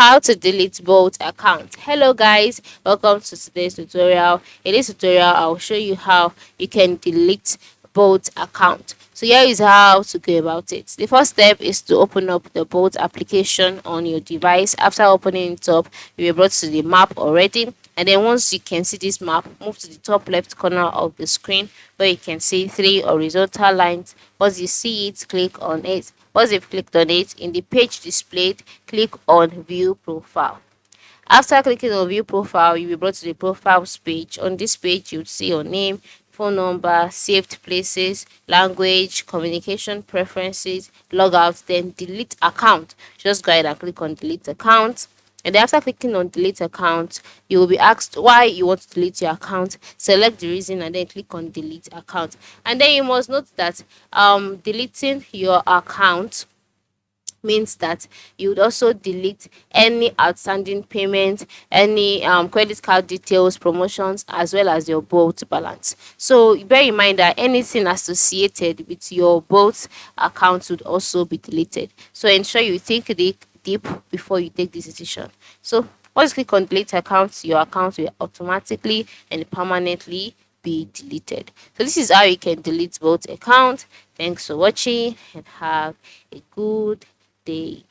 How to delete both accounts. Hello guys, welcome to today's tutorial. In this tutorial, I'll show you how you can delete both accounts. So here is how to go about it. The first step is to open up the bolt application on your device. After opening it up, you will be brought to the map already. And then once you can see this map, move to the top left corner of the screen where you can see three horizontal lines. Once you see it, click on it. Once you've clicked on it, in the page displayed, click on View Profile. After clicking on View Profile, you'll be brought to the Profiles page. On this page, you'll see your name, phone number, saved places, language, communication preferences, logout, then delete account. Just go ahead and click on Delete Account. And then after clicking on Delete Account, you will be asked why you want to delete your account. Select the reason and then click on Delete Account. And then you must note that deleting your account means that you would also delete any outstanding payment, any credit card details, promotions, as well as your bolt balance. So bear in mind that anything associated with your bolt account would also be deleted. So ensure you think deep before you take this decision. So once you click on delete accounts, your account will automatically and permanently be deleted. So this is how you can delete both accounts. Thanks for watching and have a good day.